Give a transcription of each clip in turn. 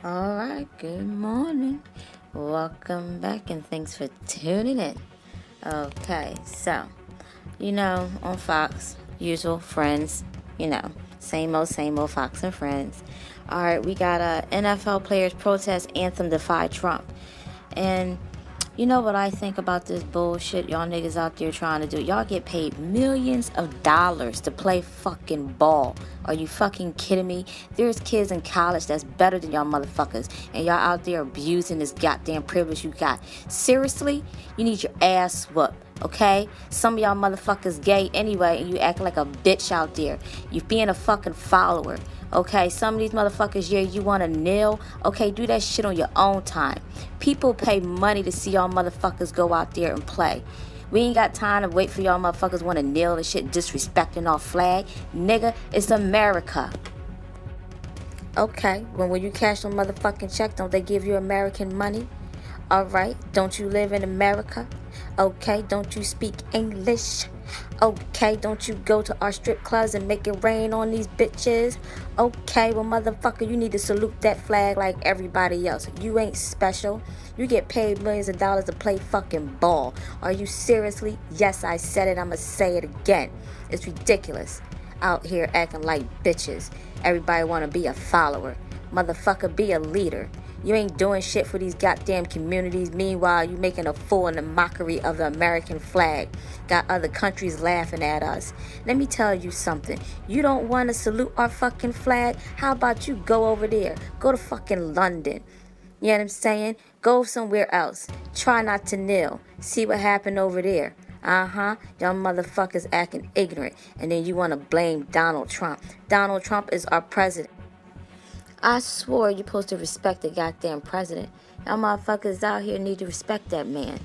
Alright, good morning. Welcome back and thanks for tuning in. Okay, so, on Fox, usual Friends, same old Fox and Friends. Alright, we got NFL players protest Anthem defy Trump. And you know what I think about this bullshit y'all niggas out there trying to do? Y'all get paid millions of dollars to play fucking ball. Are you fucking kidding me? There's kids in college that's better than y'all motherfuckers. And y'all out there abusing this goddamn privilege you got. Seriously? You need your ass whooped. Okay? Some of y'all motherfuckers gay anyway and you acting like a bitch out there. You being a fucking follower. Okay, some of these motherfuckers, you want to kneel. Okay, do that shit on your own time. People pay money to see y'all motherfuckers go out there and play. We ain't got time to wait for y'all motherfuckers want to kneel and shit disrespecting our flag. Nigga, it's America. Okay, when you cash your motherfucking check, don't they give you American money? Alright, don't you live in America? Okay, don't you speak English? Okay, don't you go to our strip clubs and make it rain on these bitches? Okay, well, motherfucker, you need to salute that flag like everybody else. You ain't special. You get paid millions of dollars to play fucking ball. Are you seriously? Yes, I said it. I'ma say it again. It's ridiculous. Out here acting like bitches. Everybody wanna be a follower. Motherfucker, be a leader. You ain't doing shit for these goddamn communities. Meanwhile, you making a fool and a mockery of the American flag. Got other countries laughing at us. Let me tell you something. You don't want to salute our fucking flag? How about you go over there? Go to fucking London. You know what I'm saying? Go somewhere else. Try not to kneel. See what happened over there. Y'all motherfuckers acting ignorant. And then you want to blame Donald Trump. Donald Trump is our president. I swore you're supposed to respect the goddamn president. Y'all motherfuckers out here need to respect that man.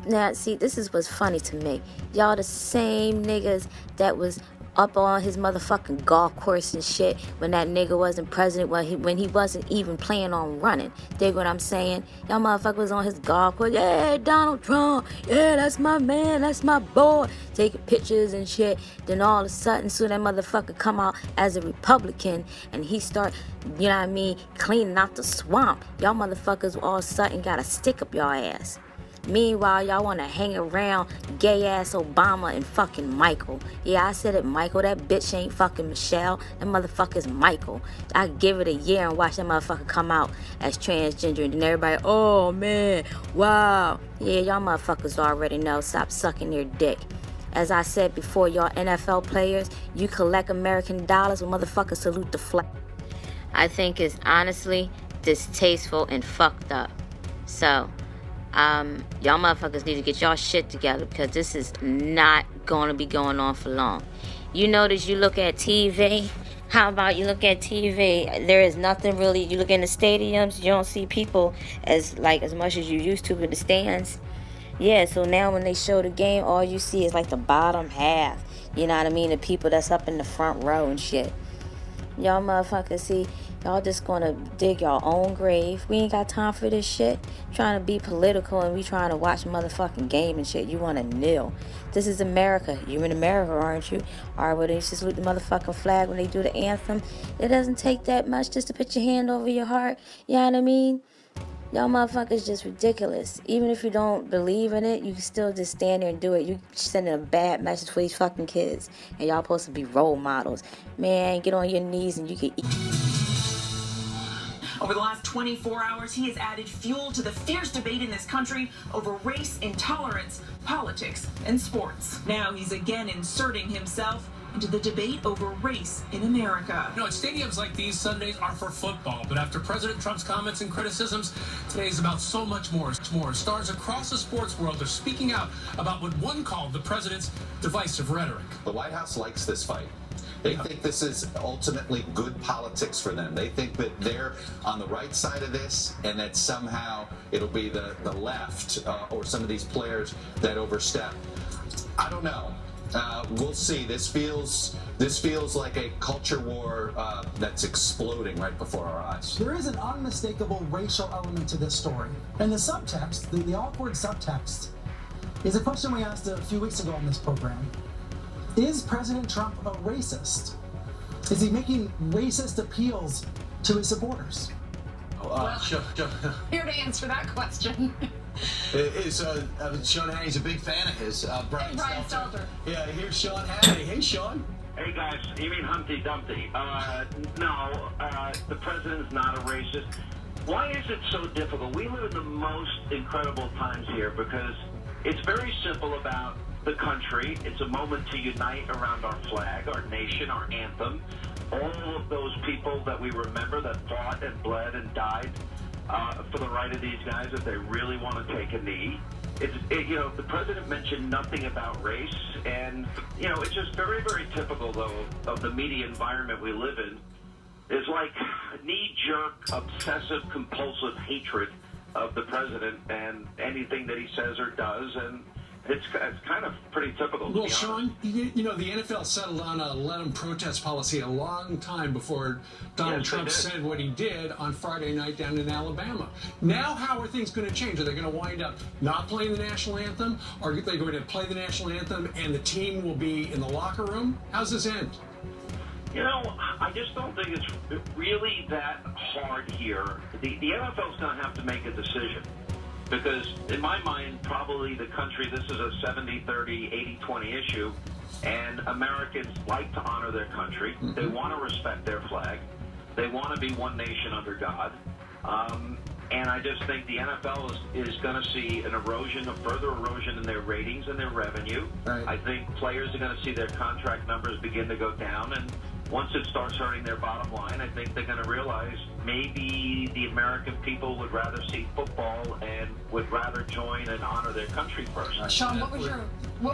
Now, see, this is what's funny to me. Y'all the same niggas that was up on his motherfucking golf course and shit when that nigga wasn't president, when he wasn't even planning on running. Dig what I'm saying? Y'all motherfuckers was on his golf course. Yeah, Donald Trump. Yeah, that's my man. That's my boy. Taking pictures and shit. Then all of a sudden, soon that motherfucker come out as a Republican and he start, cleaning out the swamp. Y'all motherfuckers all of a sudden got a stick up y'all ass. Meanwhile, y'all want to hang around gay-ass Obama and fucking Michael. Yeah, I said it, Michael. That bitch ain't fucking Michelle. That motherfucker's Michael. I give it a year and watch that motherfucker come out as transgender. And then everybody, oh, man, wow. Yeah, y'all motherfuckers already know. Stop sucking their dick. As I said before, y'all NFL players, you collect American dollars when motherfuckers salute the flag. I think it's honestly distasteful and fucked up. So, y'all motherfuckers need to get y'all shit together because this is not going to be going on for long. You notice you look at TV. How about you look at TV? There is nothing really. You look in the stadiums, you don't see people as much as you used to in the stands. Yeah, so now when they show the game, all you see is like the bottom half. You know what I mean? The people that's up in the front row and shit. Y'all motherfuckers, see, y'all just gonna dig your own grave. We ain't got time for this shit. Trying to be political and we trying to watch motherfucking game and shit. You wanna kneel. This is America. You in America, aren't you? Alright, well, they just salute the motherfucking flag when they do the anthem. It doesn't take that much just to put your hand over your heart. You know what I mean? Y'all motherfuckers just ridiculous. Even if you don't believe in it, you can still just stand there and do it. You sending a bad message for these fucking kids. And y'all supposed to be role models. Man, get on your knees and you can eat. Over the last 24 hours, he has added fuel to the fierce debate in this country over race, intolerance, politics, and sports. Now he's again inserting himself into the debate over race in America. At stadiums like these, Sundays are for football, but after President Trump's comments and criticisms, today is about so much more. Stars across the sports world are speaking out about what one called the president's divisive rhetoric. The White House likes this fight. They think this is ultimately good politics for them. They think that they're on the right side of this and that somehow it'll be the left or some of these players that overstep. I don't know. We'll see. This feels like a culture war that's exploding right before our eyes. There is an unmistakable racial element to this story. And the subtext, the awkward subtext, is a question we asked a few weeks ago on this program. Is President Trump a racist? Is he making racist appeals to his supporters? Here to answer that question. Sean Hannity's a big fan of his. Brian Stelter. Yeah, here's Sean Hannity. Hey, Sean. Hey, guys. You mean Humpty Dumpty? No, the president's not a racist. Why is it so difficult? We live in the most incredible times here because it's very simple about the country. It's a moment to unite around our flag, our nation, our anthem. All of those people that we remember that fought and bled and died for the right of these guys if they really want to take a knee. The president mentioned nothing about race, and, it's just very, very typical, though, of the media environment we live in. It's like knee-jerk, obsessive-compulsive hatred of the president and anything that he says or does, and it's kind of pretty typical. Well, Sean, the NFL settled on a let-them protest policy a long time before Donald Trump said what he did on Friday night down in Alabama. Now, how are things going to change? Are they going to wind up not playing the national anthem? Are they going to play the national anthem and the team will be in the locker room? How's this end? I just don't think it's really that hard here. The NFL's going to have to make a decision. Because in my mind, probably the country, this is a 70-30, 80-20 issue, and Americans like to honor their country. Mm-hmm. They want to respect their flag. They want to be one nation under God. And I just think the NFL is going to see a further erosion in their ratings and their revenue. Right. I think players are going to see their contract numbers begin to go down, and once it starts hurting their bottom line, I think they're going to realize maybe the American people would rather see football and would rather join and honor their country first. Sean, what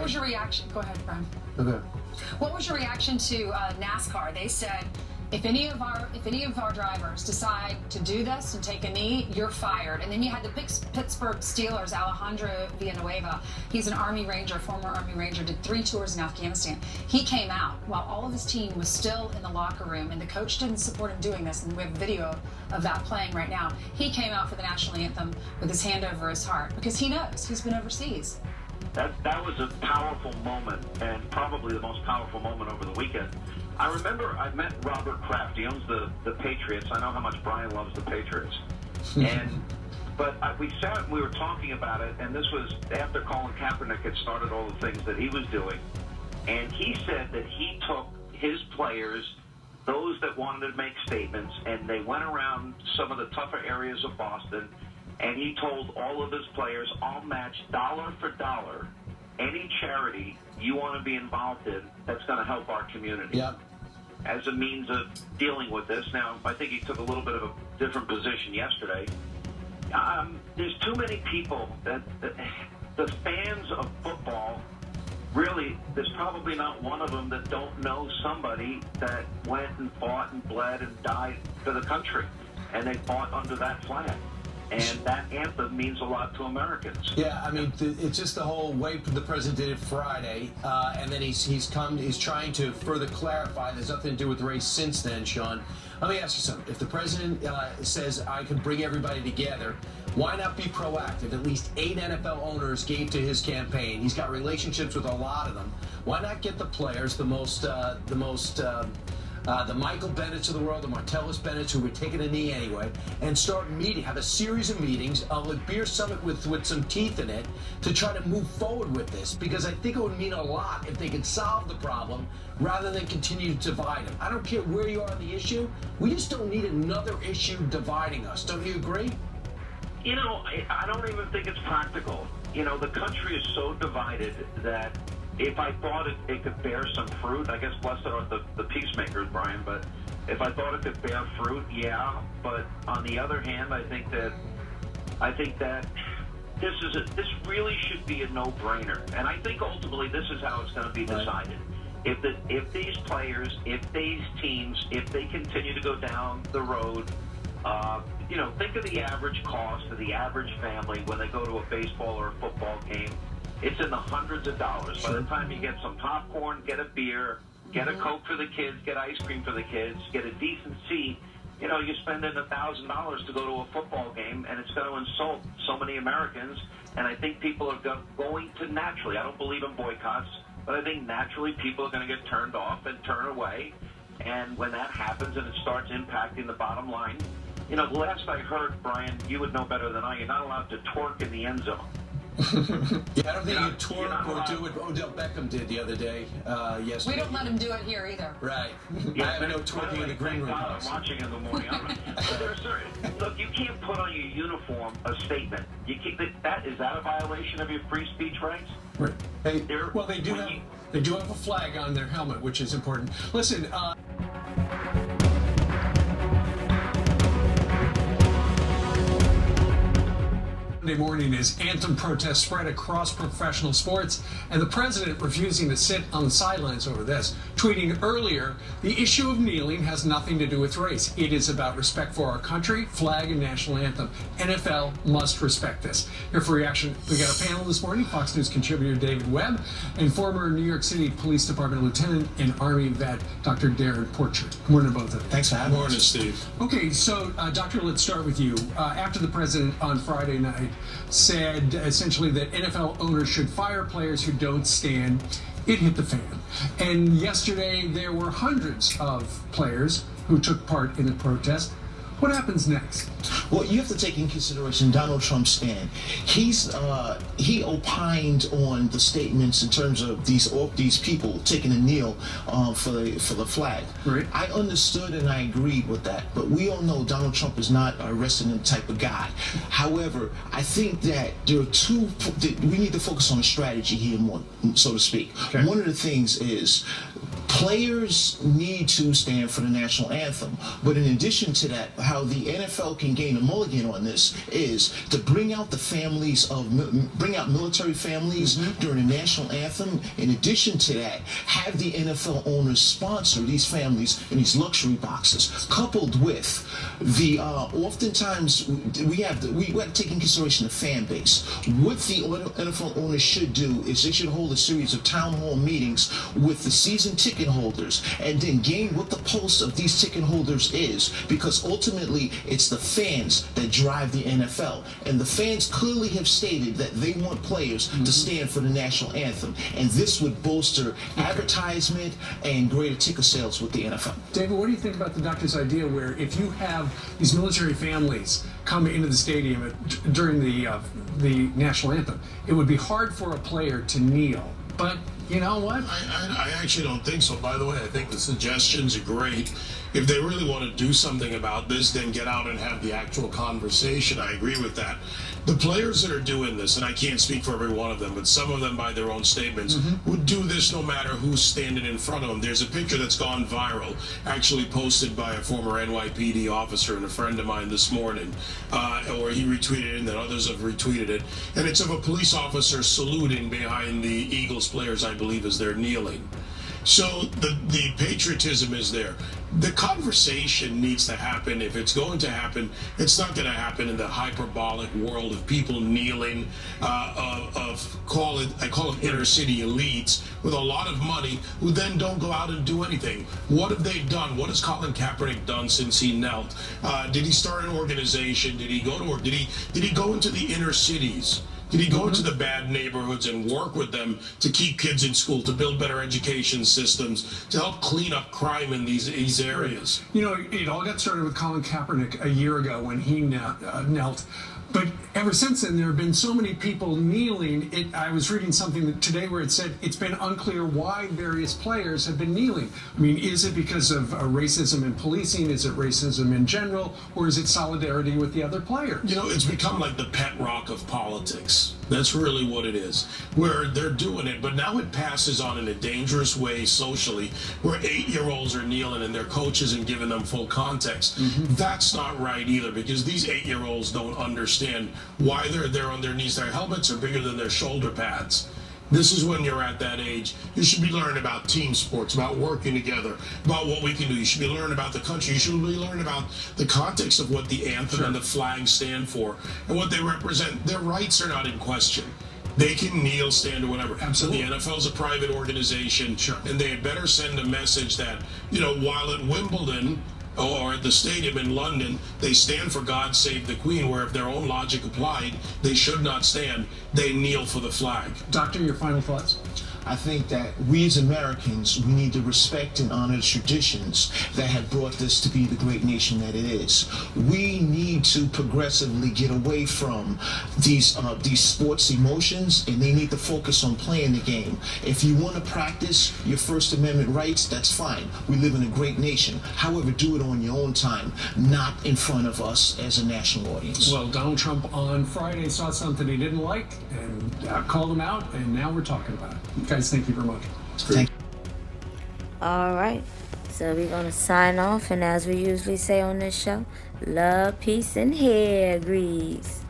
was your reaction? Go ahead, Brian. Okay. What was your reaction to NASCAR? They said, if any of our drivers decide to do this and take a knee, you're fired. And then you had the Pittsburgh Steelers, Alejandro Villanueva. He's an Army Ranger, former Army Ranger, did 3 tours in Afghanistan. He came out while all of his team was still in the locker room, and the coach didn't support him doing this, and we have a video of that playing right now. He came out for the national anthem with his hand over his heart because he knows he's been overseas. That was a powerful moment, and probably the most powerful moment over the weekend. I remember I met Robert Kraft. He owns the Patriots. I know how much Brian loves the Patriots. But we sat and we were talking about it, and this was after Colin Kaepernick had started all the things that he was doing. And he said that he took his players, those that wanted to make statements, and they went around some of the tougher areas of Boston, and he told all of his players, I'll match dollar for dollar any charity you want to be involved in that's going to help our community. Yep. As a means of dealing with this. Now, I think he took a little bit of a different position yesterday. There's too many people that the fans of football, really, there's probably not one of them that don't know somebody that went and fought and bled and died for the country, and they fought under that flag. And that anthem means a lot to Americans. Yeah, I mean, it's just the whole way the president did it Friday, and then he's trying to further clarify. There's nothing to do with race since then, Sean. Let me ask you something. If the president says I can bring everybody together, why not be proactive? At least 8 NFL owners gave to his campaign. He's got relationships with a lot of them. Why not get the players, the Michael Bennett's of the world, the Martellus Bennett's, who were taking a knee anyway, and start meeting, have a series of meetings, a beer summit with some teeth in it, to try to move forward with this, because I think it would mean a lot if they could solve the problem rather than continue to divide them. I don't care where you are on the issue, we just don't need another issue dividing us. Don't you agree? I don't even think it's practical. The country is so divided that if I thought it could bear some fruit, I guess blessed are the peacemakers, Brian, but if I thought it could bear fruit, yeah. But on the other hand, I think that this really should be a no-brainer. And I think ultimately this is how it's going to be decided. If these players, if these teams, if they continue to go down the road, think of the average cost of the average family when they go to a baseball or a football game. It's in the hundreds of dollars. By the time you get some popcorn, get a beer, get a Coke for the kids, get ice cream for the kids, get a decent seat, you're spending $1,000 to go to a football game, and it's going to insult so many Americans. And I think people are going to naturally, I don't believe in boycotts, but I think naturally people are going to get turned off and turn away. And when that happens and it starts impacting the bottom line, You know, the last I heard, Brian, you would know better than I, you're not allowed to twerk in the end zone. Yeah, I don't think you twerk or do what Odell Beckham did the other day, yesterday. We don't let him do it here either. Right. Yeah, I have no twerking in the green room. I'm watching in the morning. Look, you can't put on your uniform a statement. You can't, is that a violation of your free speech rights? Right. Hey, well, they do have a flag on their helmet, which is important. Listen. Monday morning as Anthem protests spread across professional sports, and the president refusing to sit on the sidelines over this, tweeting earlier, "The issue of kneeling has nothing to do with race. It is about respect for our country, flag, and national anthem. NFL must respect this." Here for reaction, we got a panel this morning, Fox News contributor David Webb, and former New York City Police Department Lieutenant and Army vet Dr. Darren Porcher. Good morning to both of you. Thanks for having us. Good morning, Steve. Okay, so Doctor, let's start with you. After the president on Friday night said essentially that NFL owners should fire players who don't stand, it hit the fan. And yesterday there were hundreds of players who took part in the protest. What happens next? Well, you have to take in consideration Donald Trump's stand. He opined on the statements in terms of these people taking a kneel for the flag. Right. I understood and I agreed with that, but we all know Donald Trump is not a wrestling type of guy. However, I think that there are we need to focus on a strategy here more, so to speak. Okay. One of the things is players need to stand for the national anthem, but in addition to that, how the NFL can gain a mulligan on this is to bring out military families during the national anthem. In addition to that, have the NFL owners sponsor these families in these luxury boxes, coupled with the oftentimes we have to take in consideration the fan base. What the NFL owners should do is they should hold a series of town hall meetings with the season ticket holders and then gain what the pulse of these ticket holders is, because ultimately it's the fans that drive the NFL, and the fans clearly have stated that they want players to stand for the national anthem, and this would bolster advertisement and greater ticket sales with the NFL. David, what do you think about the doctor's idea where if you have these military families come into the stadium during the national anthem, it would be hard for a player to kneel, but you know what? I actually don't think so. By the way, I think the suggestions are great. If they really want to do something about this, then get out and have the actual conversation. I agree with that. The players that are doing this, and I can't speak for every one of them, but some of them by their own statements would do this no matter who's standing in front of them. There's a picture that's gone viral, actually posted by a former NYPD officer and a friend of mine this morning, or he retweeted it and then others have retweeted it, and it's of a police officer saluting behind the Eagles players, I believe, as they're kneeling. So the patriotism is there. The conversation needs to happen. If it's going to happen, it's not going to happen in the hyperbolic world of people kneeling, I call it inner city elites with a lot of money who then don't go out and do anything. What have they done? What has Colin Kaepernick done since he knelt? Did he start an organization? Did he go to work? Did he go into the inner cities? Did he go into the bad neighborhoods and work with them to keep kids in school, to build better education systems, to help clean up crime in these areas? You know, it all got started with Colin Kaepernick a year ago when he knelt. But ever since then, there have been so many people kneeling. I was reading something today where it said it's been unclear why various players have been kneeling. I mean, is it because of racism in policing? Is it racism in general? Or is it solidarity with the other player? You know, it's become like the pet rock of politics. That's really what it is, where they're doing it, but now it passes on in a dangerous way socially, where 8-year-olds are kneeling and their coach isn't giving them full context. That's not right either, because these 8-year-olds don't understand why they're there on their knees. Their helmets are bigger than their shoulder pads. This is when you're at that age. You should be learning about team sports, about working together, about what we can do. You should be learning about the country. You should be learning about the context of what the anthem and the flag stand for and what they represent. Their rights are not in question. They can kneel, stand, or whatever. Absolutely. The NFL is a private organization, and they had better send a message that, you know, while at Wimbledon or at the stadium in London, they stand for God Save the Queen, where if their own logic applied, they should not stand. They kneel for the flag. Doctor, your final thoughts? I think that we as Americans, we need to respect and honor the traditions that have brought this to be the great nation that it is. We need to progressively get away from these sports emotions, and they need to focus on playing the game. If you want to practice your First Amendment rights, that's fine. We live in a great nation. However, do it on your own time, not in front of us as a national audience. Well, Donald Trump on Friday saw something he didn't like and called him out, and now we're talking about it. Guys, thank you very much. Thank you. All right. So we're going to sign off. And as we usually say on this show, love, peace, and hair grease.